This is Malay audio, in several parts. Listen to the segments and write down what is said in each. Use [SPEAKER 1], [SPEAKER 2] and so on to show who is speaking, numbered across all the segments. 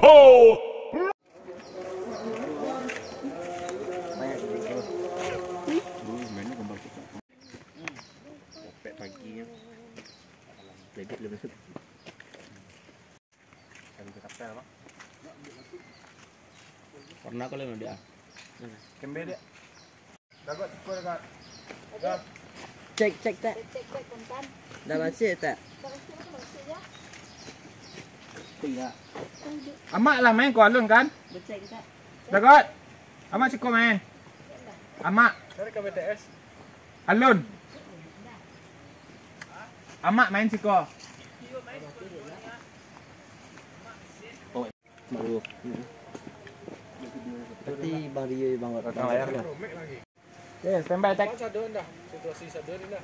[SPEAKER 1] ho!
[SPEAKER 2] Pernah kau lihat dia?
[SPEAKER 3] Kembali dia. Dapat cukup dekat. Dah.
[SPEAKER 4] Cek tak?
[SPEAKER 5] Cek kontan.
[SPEAKER 4] Dah masih tak?
[SPEAKER 2] Tidak.
[SPEAKER 3] Amak lah main kau alun kan?
[SPEAKER 4] Becek tak?
[SPEAKER 3] Dapat. Amak cukup main. Amak. Saya ke BTS. Alun. Amak main siko.
[SPEAKER 2] Baru.
[SPEAKER 4] Berarti Bang Rio Bang Rot.
[SPEAKER 3] Ya, standby tak.
[SPEAKER 6] Sadun dah. Situasi sadun ni dah.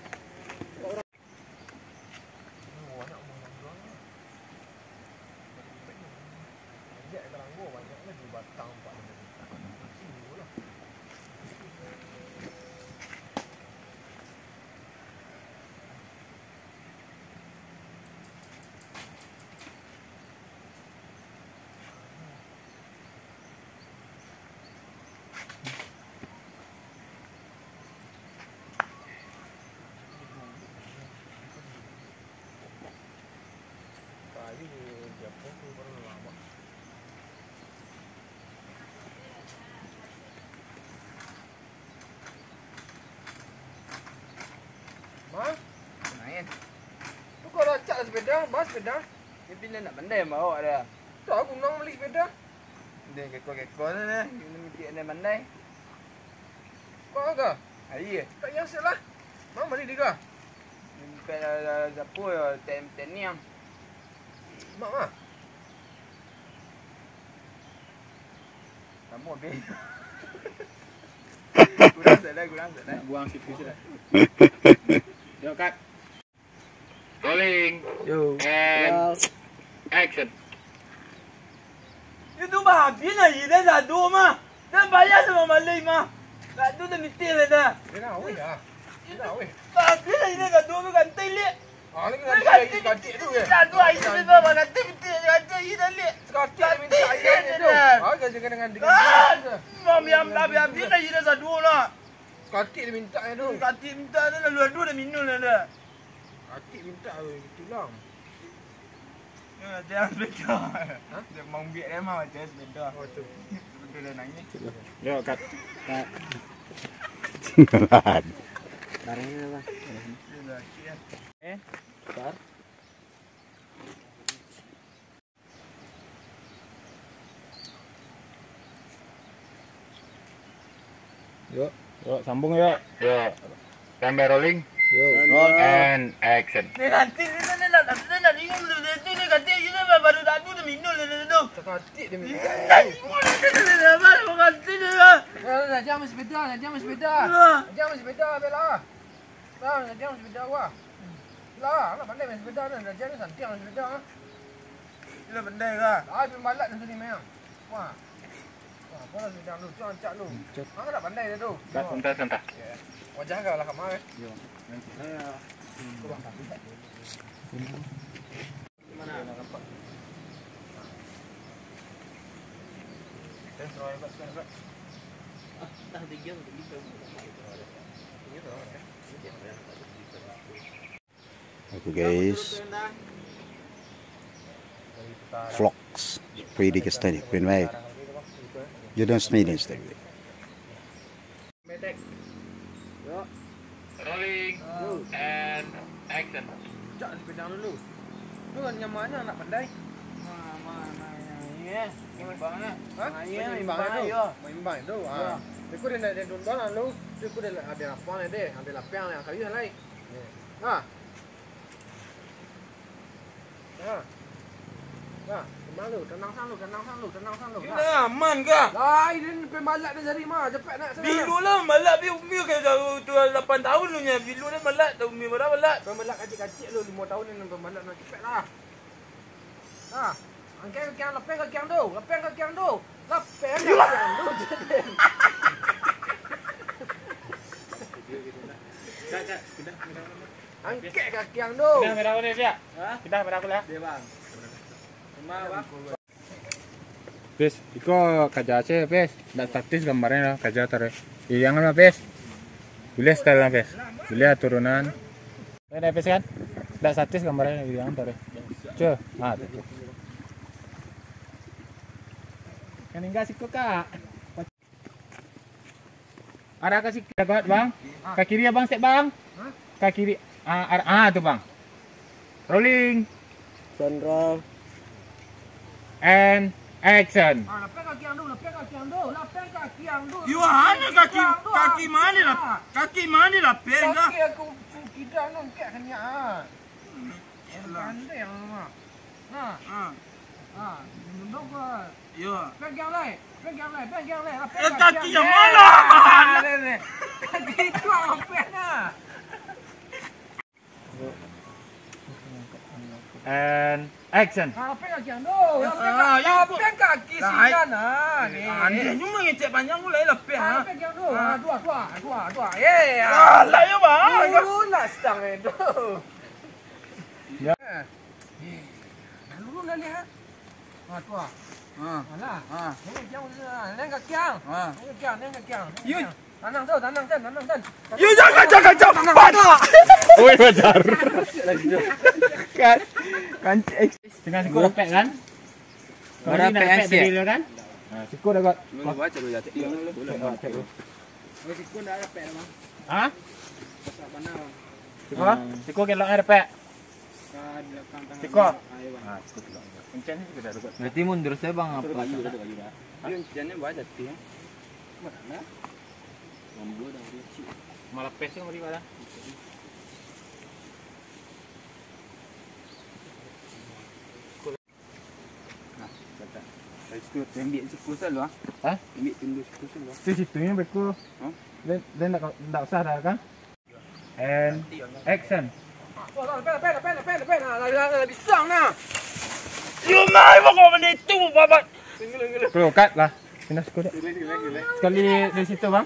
[SPEAKER 3] Main. Tu kau racak sepeda, bas sepeda.
[SPEAKER 2] Dia bila nak pandai bawa dia.
[SPEAKER 3] Tak aku nak beli sepeda.
[SPEAKER 2] Dia kekor-kekor ni. Dia mesti ada pandai.
[SPEAKER 3] Kau agak?
[SPEAKER 2] Hari ya.
[SPEAKER 3] Tak yang salah. Mau beli dia.
[SPEAKER 2] Bukan siapa ya, ten-teniang.
[SPEAKER 3] Mak mah.
[SPEAKER 2] Kamu habis. Kurang salah.
[SPEAKER 6] Nak buang situ sudah. Yo kat.
[SPEAKER 1] Rolling
[SPEAKER 4] Yo.
[SPEAKER 1] and action.
[SPEAKER 2] Itu mah habis lah. Dia dah dua mah. Dah bayar sama Malay mah. Dah tu dah mesti lah dah.
[SPEAKER 3] Dia nak weh dah. Dia nak weh.
[SPEAKER 2] Habis lah ini kat dua tu gantai liat.
[SPEAKER 3] Ah, lagi nanti katik tu ke?
[SPEAKER 2] Dah tu air tu dah gantai mesti gantai ini dah liat.
[SPEAKER 3] Katik minta air ni tu. Ah, kerja dengan
[SPEAKER 2] Mam yang habis lah ini dah dua lah.
[SPEAKER 3] Katik dia minta ni tu.
[SPEAKER 2] Kati minta dah lalu dua dah minum lah dah.
[SPEAKER 3] Katik minta tulang.
[SPEAKER 2] Jangan sepeda. Dia mau biar dia mah macam sepeda.
[SPEAKER 3] Oh tu.
[SPEAKER 2] Betul dah nangis.
[SPEAKER 6] Yo kat.
[SPEAKER 4] Barangnya apa? Bar.
[SPEAKER 6] Yo, sambung yo.
[SPEAKER 1] Yo. Standby rolling
[SPEAKER 6] Yo.
[SPEAKER 1] and action.
[SPEAKER 2] Ni nanti ni nak ingat dulu ni kati ini baru dah tu dah minum lah tu.
[SPEAKER 3] Katik dia minta.
[SPEAKER 2] Baru kati dah.
[SPEAKER 3] Nak jam sepeda, nak jam sepeda. Nak jam sepeda bela. Nah, nak jam sepeda gua. Lah, nak pandai main sepeda ni, nak jam santiang main sepeda.
[SPEAKER 2] Ini benda ke?
[SPEAKER 3] Ah, pergi malat di sini memang. Wah. Wah, bola sepeda lu, cak lu. Mana nak pandai dia tu?
[SPEAKER 1] Santai.
[SPEAKER 3] Wajah kau lah kamar.
[SPEAKER 6] Yo.
[SPEAKER 3] Mana nak nampak? Tes roy kat sana.
[SPEAKER 4] Dah 3 gitu.
[SPEAKER 7] Okay guys, vlogs pretty kastani queen way. You don't smell it like that.
[SPEAKER 1] Rolling and action.
[SPEAKER 3] Cak sepeda dulu. Tu kan yang mana nak pandai?
[SPEAKER 2] Ya, ini bangnya.
[SPEAKER 3] Ha? Main bang tu. Main bang tu. Ah. Dia ku dia nak dia dun lu. Dia ku dia ada apa ni dia? Ada lapang yang kali lain. Ha. Ha. Ha. Malu, tenang sang lu.
[SPEAKER 2] Ini aman ke?
[SPEAKER 3] Lah, ini pemalak dia cari mah. Cepat nak sana.
[SPEAKER 2] Bilu lah malat umi ke tu 8 tahun lu nya. Bilu dah malat, tahu umi berapa malat.
[SPEAKER 3] Pemalak kecil-kecil lu 5 tahun ni pemalak nak cepat lah. Ha. Angkat ke kiang lepeng ke kiang tu. Lepeng ke kiang tu. Angkat ke kiang tu.
[SPEAKER 6] Kita merah ni dia.
[SPEAKER 4] Ha?
[SPEAKER 6] Kita merah kulah.
[SPEAKER 4] Dia bang. Rumah bang.
[SPEAKER 1] Pes, iko kerja aja pes. Nggak statis gambarnya lah, kerja tarik. Jangan lah pes. Boleh style lah pes. Boleh turunan. Ada pes kan? Nggak statis gambarnya, jangan tarik. Cuy, tuh. Kan enggak sih kak. Arah kasih dapat bang. Kaki kiri abang step bang. Kaki kiri. Tuh bang. Rolling
[SPEAKER 4] Sandra.
[SPEAKER 1] and action.
[SPEAKER 3] Lapang kaki yang dulu, lapang kaki yang dulu, lapang kaki yang dulu.
[SPEAKER 2] You mana kaki mana lah? Kaki mana lah pen lah?
[SPEAKER 3] Kaki aku kita non kayak kena. Pandai yang mah. Duduk lah.
[SPEAKER 2] Yo.
[SPEAKER 3] Pegang leh.
[SPEAKER 2] Kaki yang mana?
[SPEAKER 3] Kaki itu apa nah?
[SPEAKER 1] And action.
[SPEAKER 3] Lapang kaki yang dulu, lapang kaki sini nah.
[SPEAKER 2] Anda cuma ngecek panjang mulai lah pen.
[SPEAKER 3] Lapang yang dulu, dua.
[SPEAKER 2] Lah ya bang.
[SPEAKER 3] Lunas tangan itu.
[SPEAKER 1] Ya.
[SPEAKER 3] Lalu dah lihat. Tua. Alah. Ini jauh sana. Nengah kiang. Nengah kiang. Tanang sen.
[SPEAKER 2] You jangan cepat.
[SPEAKER 1] Oi bajar. Kan dengan siku repek kan?
[SPEAKER 4] Repek kan sih?
[SPEAKER 1] Kan? Siku dah got.
[SPEAKER 6] Baca dulu ya.
[SPEAKER 1] Cek dulu.
[SPEAKER 6] Siku dah repek bang.
[SPEAKER 1] Hah?
[SPEAKER 6] Pasal mana bang?
[SPEAKER 1] Siku kelok repek. Siku.
[SPEAKER 6] Ayo bang.
[SPEAKER 1] Siku kelok. Kencang ni sudah got.
[SPEAKER 4] Berarti mundur saya bang apa?
[SPEAKER 6] Ayo jangan baca tu. Mana? Lambu dah ruci.
[SPEAKER 1] Malah pes yang beri pada.
[SPEAKER 6] Situ ambil siku selalu ah.
[SPEAKER 1] Hah?
[SPEAKER 6] Ambil tundu siku selalu.
[SPEAKER 1] Situ ni beku. Dan tak usah dah kan? And action.
[SPEAKER 3] Pen. Bisa nah.
[SPEAKER 2] You mai kau benda itu babat.
[SPEAKER 1] Bro, cut lah. Pindah siku dah. Sekali di situ bang.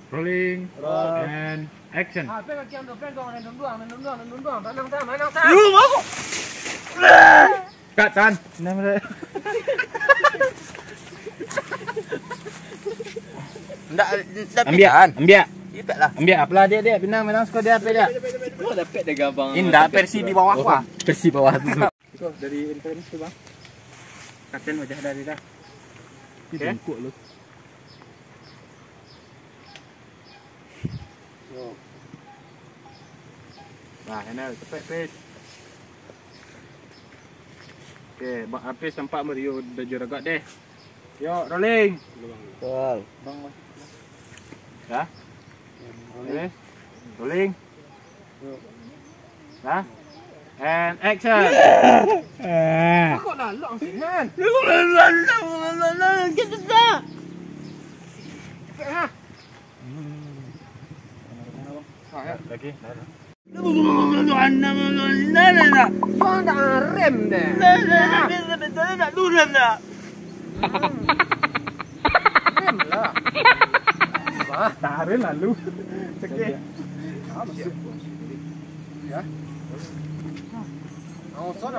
[SPEAKER 1] Rolling and action.
[SPEAKER 3] Pen kaki yang dulu, pen dong. Tanang sen.
[SPEAKER 2] You mau?
[SPEAKER 1] Cut tan. Nama dia. Ambil. Ambil apalah dia pinang suka dia apa dia.
[SPEAKER 4] Kau dapat dah gabang.
[SPEAKER 1] Indah versi di bawah apa?
[SPEAKER 4] Versi bawah tu.
[SPEAKER 1] Dari internet tu bang. Katen wajah dari dah. Bengkok lu. Nah, ini cepat pes. Okey, bang Apis nampak Mario dah juragat deh. Yo, rolling.
[SPEAKER 4] Betul.
[SPEAKER 1] Bang. Ya. Rolling. Rolling. Dah. And action.
[SPEAKER 3] Kau nak long sinan.
[SPEAKER 2] Kita dah.
[SPEAKER 1] Lagi.
[SPEAKER 3] Kau nak rem deh.
[SPEAKER 2] Nak luran dah.
[SPEAKER 3] Rem lah.
[SPEAKER 1] Tarik lalu. Sekali.
[SPEAKER 3] Oh, sorry.